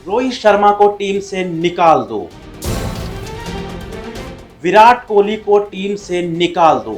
रोहित शर्मा को टीम से निकाल दो, विराट कोहली को टीम से निकाल दो।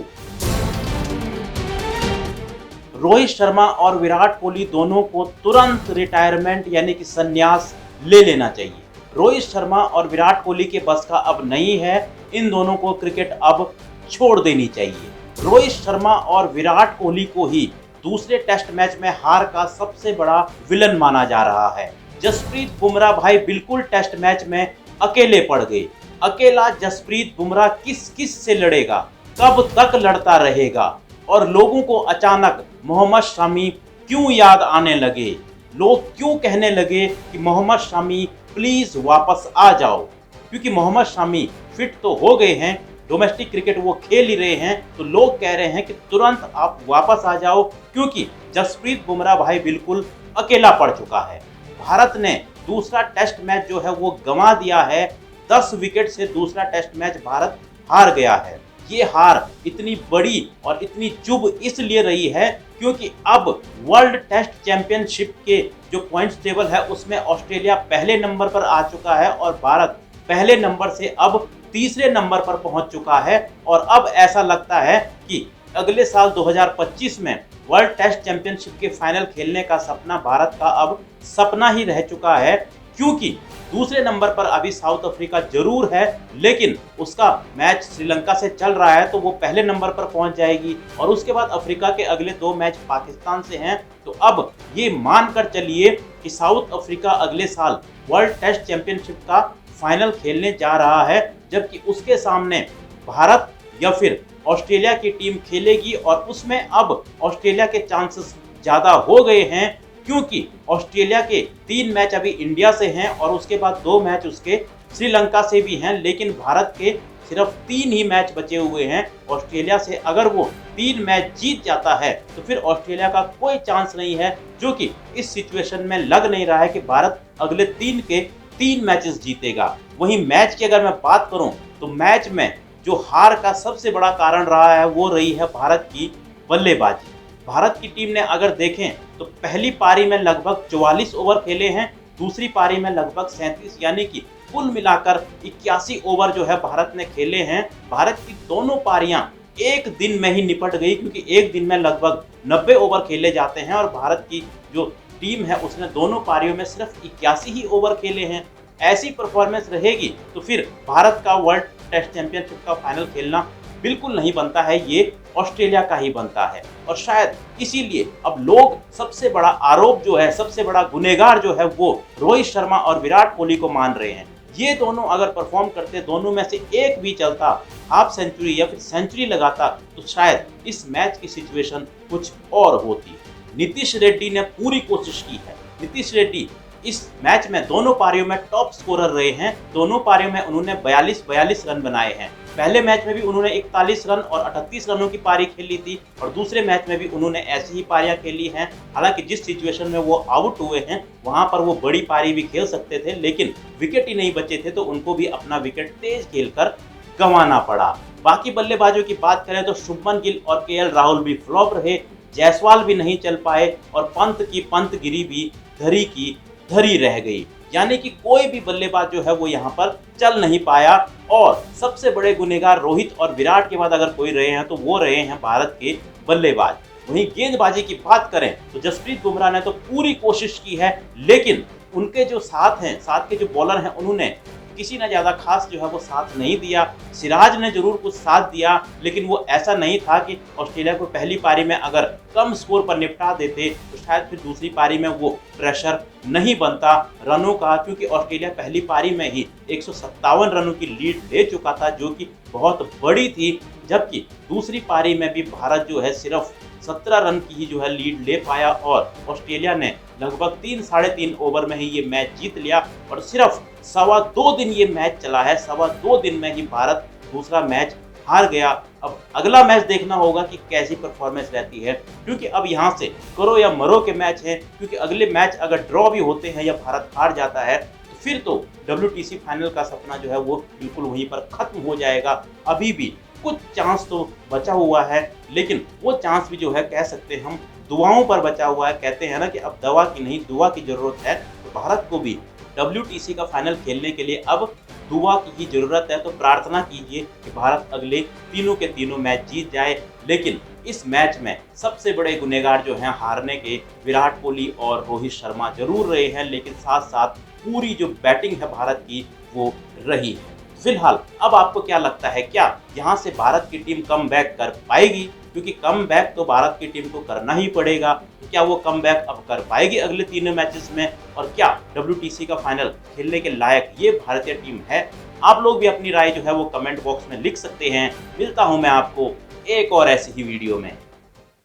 रोहित शर्मा और विराट कोहली दोनों को तुरंत रिटायरमेंट यानी कि संन्यास ले लेना चाहिए। रोहित शर्मा और विराट कोहली के बस का अब नहीं है, इन दोनों को क्रिकेट अब छोड़ देनी चाहिए। रोहित शर्मा और विराट कोहली को ही दूसरे टेस्ट मैच में हार का सबसे बड़ा विलन माना जा रहा है। जसप्रीत बुमराह भाई बिल्कुल टेस्ट मैच में अकेले पड़ गए। अकेला जसप्रीत बुमराह किस किस से लड़ेगा, कब तक लड़ता रहेगा। और लोगों को अचानक मोहम्मद शमी क्यों याद आने लगे, लोग क्यों कहने लगे कि मोहम्मद शमी प्लीज वापस आ जाओ, क्योंकि मोहम्मद शमी फिट तो हो गए हैं, डोमेस्टिक क्रिकेट वो खेल ही रहे हैं, तो लोग कह रहे हैं कि तुरंत आप वापस आ जाओ, क्योंकि जसप्रीत बुमराह भाई बिल्कुल अकेला पड़ चुका है। भारत ने दूसरा टेस्ट मैच जो है वो गंवा दिया है। 10 विकेट से दूसरा टेस्ट मैच भारत हार गया है। ये हार इतनी बड़ी और इतनी चुभ इसलिए रही है क्योंकि अब वर्ल्ड टेस्ट चैंपियनशिप के जो पॉइंट्स टेबल है उसमें ऑस्ट्रेलिया पहले नंबर पर आ चुका है और भारत पहले नंबर से अब तीसरे नंबर पर पहुंच चुका है। और अब ऐसा लगता है कि अगले साल 2025 में वर्ल्ड टेस्ट चैंपियनशिप के फाइनल खेलने का सपना भारत का अब सपना ही रह चुका है, क्योंकि दूसरे नंबर पर अभी साउथ अफ्रीका जरूर है, लेकिन उसका मैच श्रीलंका से चल रहा है तो वो पहले नंबर पर पहुंच जाएगी। और उसके बाद अफ्रीका के अगले 2 मैच पाकिस्तान से हैं। तो अब ये मानकर चलिए कि साउथ अफ्रीका अगले साल वर्ल्ड टेस्ट चैंपियनशिप का फाइनल खेलने जा रहा है, जबकि उसके सामने भारत या फिर ऑस्ट्रेलिया की टीम खेलेगी। और उसमें अब ऑस्ट्रेलिया के चांसेस ज़्यादा हो गए हैं, क्योंकि ऑस्ट्रेलिया के 3 मैच अभी इंडिया से हैं और उसके बाद 2 मैच उसके श्रीलंका से भी हैं, लेकिन भारत के सिर्फ 3 ही मैच बचे हुए हैं ऑस्ट्रेलिया से। अगर वो 3 मैच जीत जाता है तो फिर ऑस्ट्रेलिया का कोई चांस नहीं है, जो कि इस सिचुएशन में लग नहीं रहा है कि भारत अगले 3 के 3 मैचेस जीतेगा। वहीं मैच की अगर मैं बात करूं तो मैच में जो हार का सबसे बड़ा कारण रहा है वो रही है भारत की बल्लेबाजी। भारत की टीम ने अगर देखें तो पहली पारी में लगभग 44 ओवर खेले हैं, दूसरी पारी में लगभग 37, यानी कि कुल मिलाकर 81 ओवर जो है भारत ने खेले हैं। भारत की दोनों पारियां एक दिन में ही निपट गई, क्योंकि एक दिन में लगभग 90 ओवर खेले जाते हैं और भारत की जो टीम है उसने दोनों पारियों में सिर्फ 81 ही ओवर खेले हैं। ऐसी परफॉर्मेंस रहेगी तो फिर भारत का वर्ल्ड टेस्ट चैंपियनशिप का फाइनल खेलना बिल्कुल नहीं बनता है, ये ऑस्ट्रेलिया का ही बनता है। और शायद इसीलिए अब लोग सबसे बड़ा आरोप जो है, सबसे बड़ा गुनहगार जो है वो रोहित शर्मा और विराट कोहली को मान रहे हैं। ये दोनों अगर परफॉर्म करते, दोनों में से एक भी चलता, हाफ सेंचुरी या फिर सेंचुरी लगाता, तो शायद इस मैच की सिचुएशन कुछ और होती। नीतीश रेड्डी ने पूरी कोशिश की है। नीतीश रेड्डी इस मैच में दोनों पारियों में टॉप स्कोरर रहे हैं। दोनों पारियों में उन्होंने 42 रन बनाए हैं। पहले मैच में भी उन्होंने 41 रन और 38 रनों की पारी खेली थी और दूसरे मैच में भी उन्होंने ऐसी ही पारियां खेली हैं। हालांकि जिस सिचुएशन में वो आउट हुए हैं वहां पर वो बड़ी पारी भी खेल सकते थे, लेकिन विकेट ही नहीं बचे थे तो उनको भी अपना विकेट तेज खेलकर गंवाना पड़ा। बाकी बल्लेबाजों की बात करें तो शुभमन गिल और केएल राहुल भी फ्लॉप रहे, जायसवाल भी नहीं चल पाए और पंत की पंतगिरी भी धरी की धरी रह गई। यानी कि कोई भी बल्लेबाज जो है वो यहाँ पर चल नहीं पाया। और सबसे बड़े गुनहगार रोहित और विराट के बाद अगर कोई रहे हैं तो वो रहे हैं भारत के बल्लेबाज। वहीं गेंदबाजी की बात करें तो जसप्रीत बुमराह ने तो पूरी कोशिश की है, लेकिन उनके जो साथ के जो बॉलर हैं उन्होंने किसी ने ज़्यादा खास जो है वो साथ नहीं दिया। सिराज ने जरूर कुछ साथ दिया, लेकिन वो ऐसा नहीं था कि ऑस्ट्रेलिया को पहली पारी में अगर कम स्कोर पर निपटा देते तो शायद फिर दूसरी पारी में वो प्रेशर नहीं बनता रनों का, क्योंकि ऑस्ट्रेलिया पहली पारी में ही 157 रनों की लीड ले चुका था, जो कि बहुत बड़ी थी। जबकि दूसरी पारी में भी भारत जो है सिर्फ 17 रन की ही जो है लीड ले पाया और ऑस्ट्रेलिया ने लगभग 3 3.5 ओवर में ही ये मैच जीत लिया। और सिर्फ 2.25 दिन ये मैच चला है, 2.25 दिन में ही भारत दूसरा मैच हार गया। अब अगला मैच देखना होगा कि कैसी परफॉर्मेंस रहती है, क्योंकि अब यहाँ से करो या मरो के मैच हैं। क्योंकि अगले मैच अगर ड्रॉ भी होते हैं या भारत हार जाता है तो फिर तो WTC फाइनल का सपना जो है वो बिल्कुल वहीं पर खत्म हो जाएगा। अभी भी कुछ चांस तो बचा हुआ है, लेकिन वो चांस भी जो है कह सकते हैं हम दुआओं पर बचा हुआ है। कहते हैं ना कि अब दवा की नहीं दुआ की जरूरत है। तो भारत को भी WTC का फाइनल खेलने के लिए अब दुआ की ही जरूरत है। तो प्रार्थना कीजिए कि भारत अगले तीनों के तीनों मैच जीत जाए। लेकिन इस मैच में सबसे बड़े गुनहगार जो हैं हारने के, विराट कोहली और रोहित शर्मा जरूर रहे हैं, लेकिन साथ साथ पूरी जो बैटिंग है भारत की वो रही है। फिलहाल अब आपको क्या लगता है, क्या यहाँ से भारत की टीम कम बैक कर पाएगी? क्योंकि कम बैक तो भारत की टीम को करना ही पड़ेगा। तो क्या वो कम बैक अब कर पाएगी अगले तीनों मैचेस में? और क्या WTC का फाइनल खेलने के लायक ये भारतीय टीम है? आप लोग भी अपनी राय जो है वो कमेंट बॉक्स में लिख सकते हैं। मिलता हूं मैं आपको एक और ऐसी ही वीडियो में।